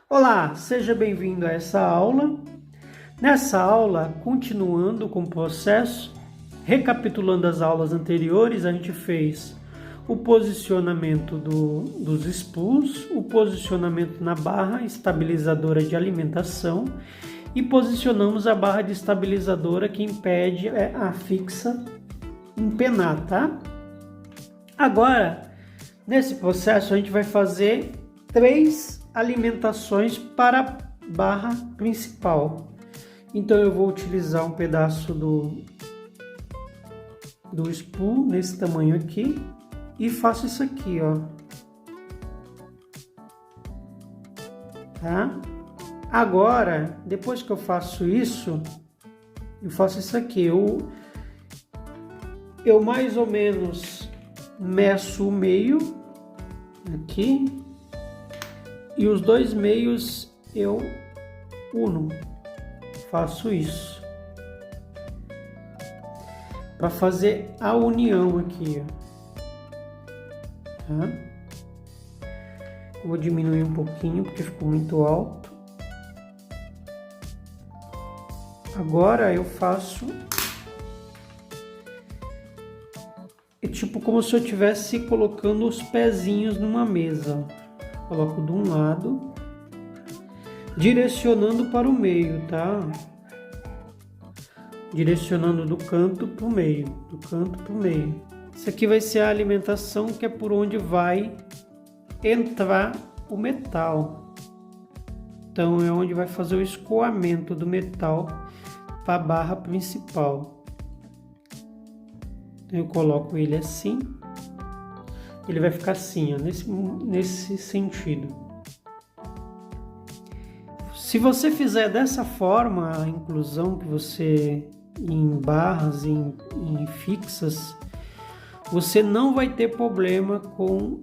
Olá, seja bem-vindo a essa aula. Nessa aula, continuando com o processo, recapitulando as aulas anteriores, a gente fez o posicionamento dos spools, o posicionamento na barra estabilizadora de alimentação e posicionamos a barra de estabilizadora que impede a fixa empenar, tá? Agora, nesse processo, a gente vai fazer 3 alimentações para a barra principal. Então eu vou utilizar um pedaço do spool nesse tamanho aqui e faço isso aqui, ó. Tá? Agora, depois que eu faço isso, eu faço isso aqui. Eu mais ou menos meço o meio aqui. E os 2 meios eu uno, faço isso, para fazer a união aqui, ó. Tá? Vou diminuir um pouquinho porque ficou muito alto. Agora eu faço, é tipo como se eu estivesse colocando os pezinhos numa mesa, ó. Coloco de um lado, direcionando para o meio, tá? Direcionando do canto para o meio, do canto para o meio. Isso aqui vai ser a alimentação, que é por onde vai entrar o metal. Então é onde vai fazer o escoamento do metal para a barra principal. Então eu coloco ele assim. Ele vai ficar assim, ó, nesse sentido. Se você fizer dessa forma a inclusão que você em barras, em fixas, você não vai ter problema com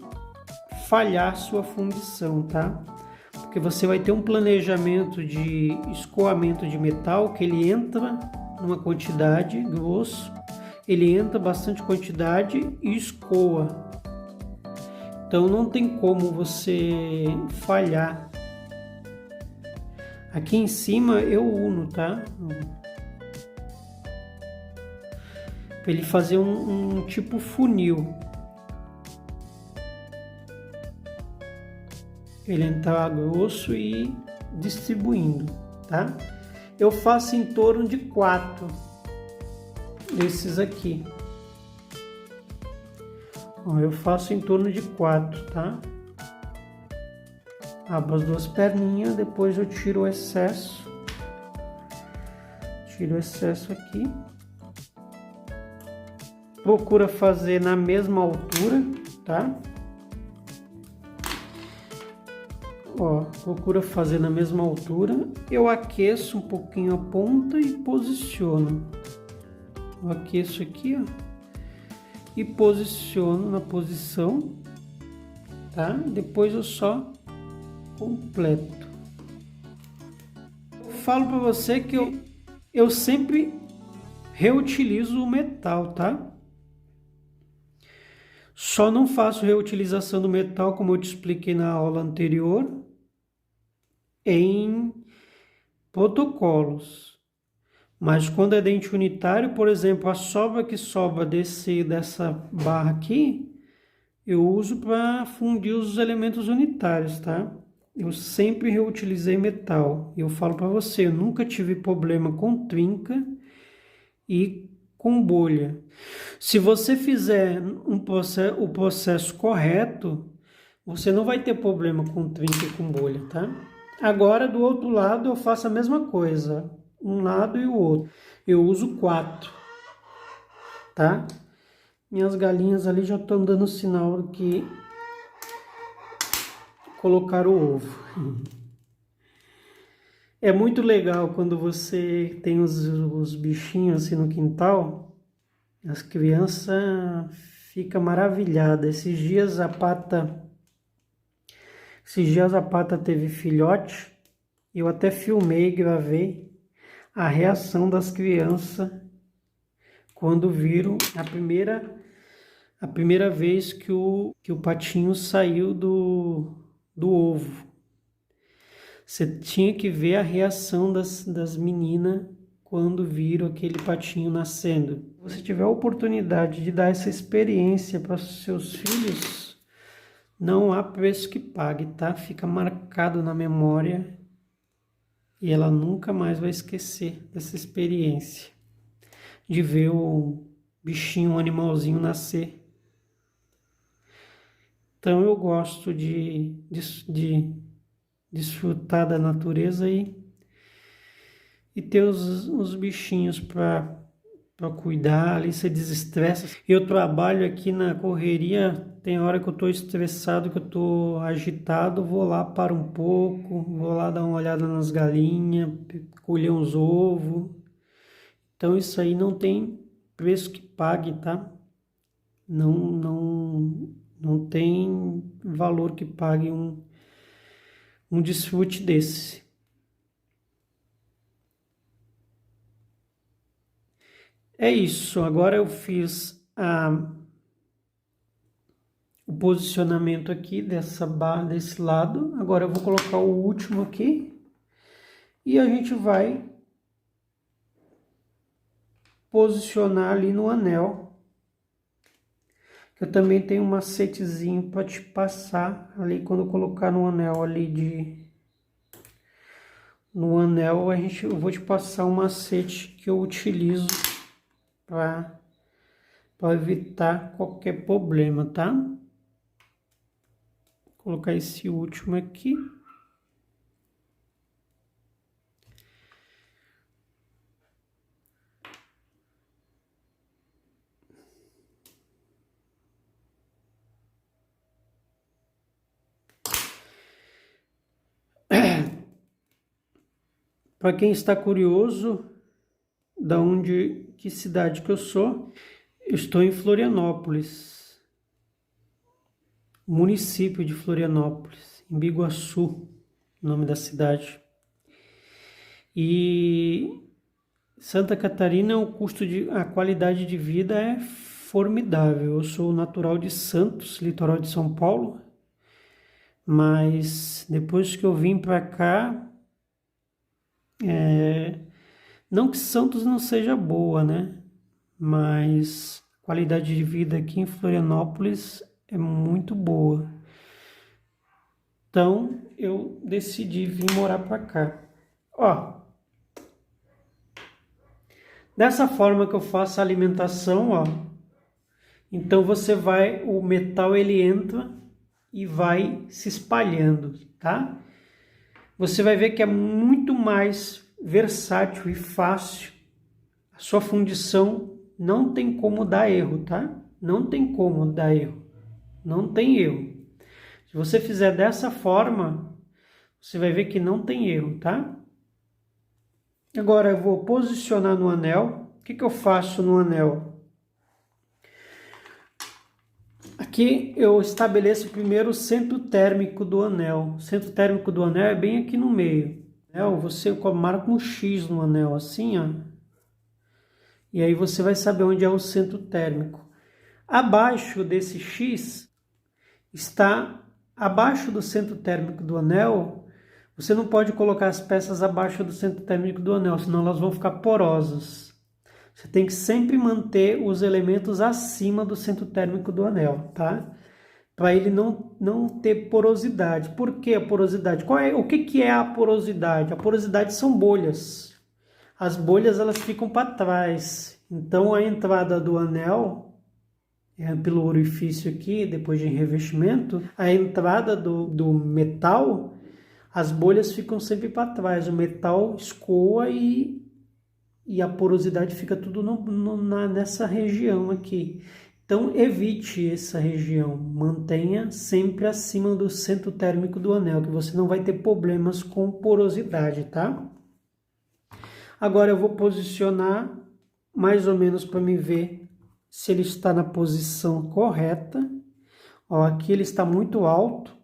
falhar sua fundição, tá? Porque você vai ter um planejamento de escoamento de metal que ele entra numa quantidade grosso, ele entra bastante quantidade e escoa. Então não tem como você falhar. Aqui em cima eu uno, tá? Para ele fazer um tipo funil. Ele entrar grosso e distribuindo, tá? Eu faço em torno de 4 desses aqui. Eu faço em torno de 4, tá? Abro as 2 perninhas, depois eu tiro o excesso. Tiro o excesso aqui. Procura fazer na mesma altura, tá? Ó, procura fazer na mesma altura. Eu aqueço um pouquinho a ponta e posiciono. Eu aqueço aqui, ó. E posiciono na posição, tá? Depois eu só completo. Eu falo para você que eu sempre reutilizo o metal, tá? Só não faço reutilização do metal, como eu te expliquei na aula anterior, em protocolos. Mas quando é dente unitário, por exemplo, a sobra que sobra dessa barra aqui, eu uso para fundir os elementos unitários, tá? Eu sempre reutilizei metal. Eu falo para você, eu nunca tive problema com trinca e com bolha. Se você fizer o processo correto, você não vai ter problema com trinca e com bolha, tá? Agora, do outro lado, eu faço a mesma coisa. Um lado e o outro. Eu uso 4, tá? Minhas galinhas ali já estão dando sinal que colocaram o ovo. É muito legal quando você tem os bichinhos assim no quintal. As crianças ficam maravilhadas. Esses dias a Pata teve filhote. Eu até filmei, gravei a reação das crianças quando viram a primeira vez que o patinho saiu do ovo. Você tinha que ver a reação das meninas quando viram aquele patinho nascendo. Se você tiver a oportunidade de dar essa experiência para os seus filhos, não há preço que pague, tá? Fica marcado na memória e ela nunca mais vai esquecer dessa experiência de ver o bichinho, o animalzinho nascer. Então eu gosto de desfrutar da natureza e ter os bichinhos para cuidar, ali você desestressa. Eu trabalho aqui na correria, tem hora que eu estou estressado, que eu estou agitado, vou lá, paro um pouco, vou lá dar uma olhada nas galinhas, colher uns ovos. Então isso aí não tem preço que pague, tá? Não tem valor que pague um desfrute desse. É isso, agora eu fiz o posicionamento aqui dessa barra desse lado. Agora eu vou colocar o último aqui e a gente vai posicionar ali no anel. Eu também tenho um macetezinho para te passar ali quando eu colocar no anel ali no anel eu vou te passar um macete que eu utilizo para evitar qualquer problema, tá? Vou colocar esse último aqui. Para quem está curioso, que cidade que eu sou, eu estou em Florianópolis, município de Florianópolis, em Biguaçu, nome da cidade. E Santa Catarina, a qualidade de vida é formidável. Eu sou natural de Santos, litoral de São Paulo, mas depois que eu vim para cá, não que Santos não seja boa, né? Mas a qualidade de vida aqui em Florianópolis é muito boa. Então eu decidi vir morar para cá. Ó, dessa forma que eu faço a alimentação, ó. Então o metal ele entra e vai se espalhando, tá? Você vai ver que é muito mais versátil e fácil. A sua fundição não tem como dar erro, tá? Não tem como dar erro. Não tem erro. Se você fizer dessa forma, você vai ver que não tem erro, tá? Agora eu vou posicionar no anel. O que eu faço no anel? Aqui eu estabeleço primeiro o centro térmico do anel. O centro térmico do anel é bem aqui no meio. Você marca um X no anel, assim, ó. E aí você vai saber onde é o centro térmico. Abaixo desse X abaixo do centro térmico do anel. Você não pode colocar as peças abaixo do centro térmico do anel, senão elas vão ficar porosas. Você tem que sempre manter os elementos acima do centro térmico do anel, tá? Para ele não ter porosidade. Por que a porosidade? O que é a porosidade? A porosidade são bolhas. As bolhas elas ficam para trás. Então a entrada do anel, pelo orifício aqui, depois de revestimento, a entrada do metal, as bolhas ficam sempre para trás. O metal escoa e a porosidade fica tudo nessa região aqui. Então, evite essa região, mantenha sempre acima do centro térmico do anel, que você não vai ter problemas com porosidade, tá? Agora eu vou posicionar mais ou menos para me ver se ele está na posição correta. Ó, aqui ele está muito alto.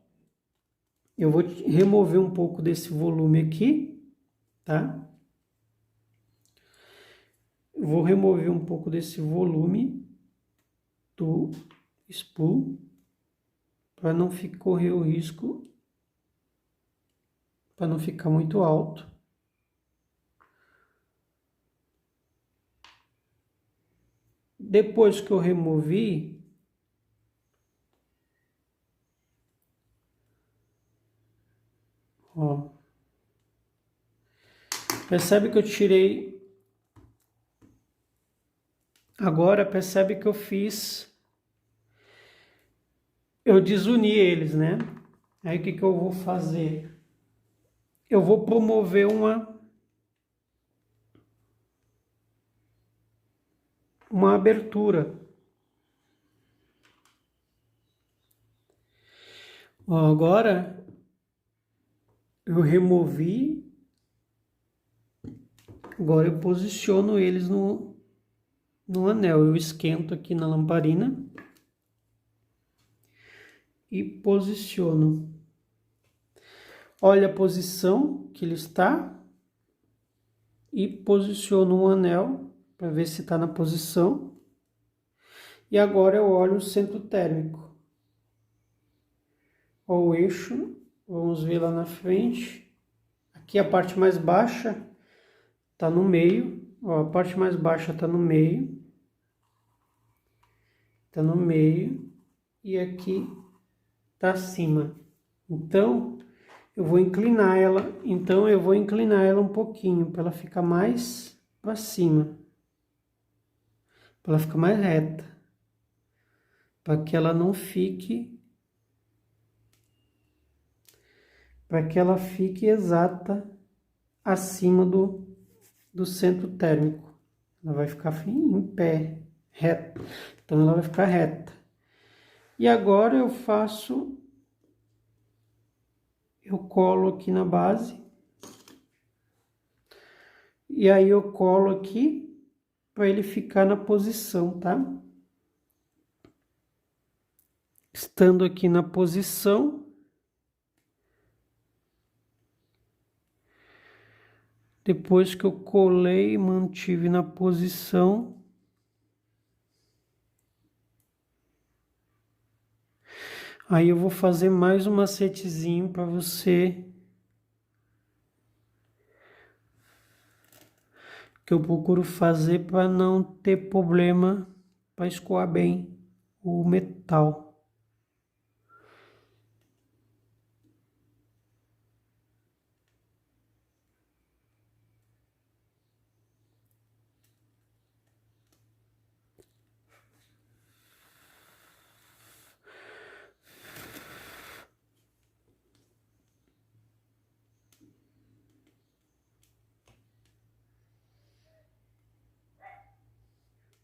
Eu vou remover um pouco desse volume aqui, tá? Vou remover um pouco desse volume do spool para não correr o risco para não ficar muito alto. Depois que eu removi, ó, percebe que eu tirei. Agora percebe que eu desuni eles, né? Aí o que que eu vou fazer? Eu vou promover uma abertura. Ó, agora eu removi. Agora eu posiciono eles no anel. Eu esquento aqui na lamparina e posiciono. Olha a posição que ele está e posiciono o anel para ver se está na posição. E agora eu olho o centro térmico. Ó, o eixo, vamos ver lá na frente. Aqui a parte mais baixa está no meio. Ó, a parte mais baixa está no meio. Está no meio. E aqui está acima. Então, eu vou inclinar ela. Então, eu vou inclinar ela um pouquinho para ela ficar mais para cima. Para ela ficar mais reta. Para que ela não fique... Para que ela fique exata acima do centro térmico. Ela vai ficar em pé, reta. Então, ela vai ficar reta. E agora eu colo aqui na base. E aí eu colo aqui para ele ficar na posição, tá? Estando aqui na posição, depois que eu colei e mantive na posição, aí eu vou fazer mais um macetezinho para você, que eu procuro fazer para não ter problema, para escoar bem o metal.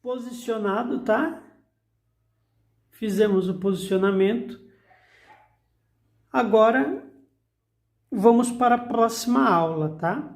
Posicionado, tá? Fizemos o posicionamento. Agora, vamos para a próxima aula, tá?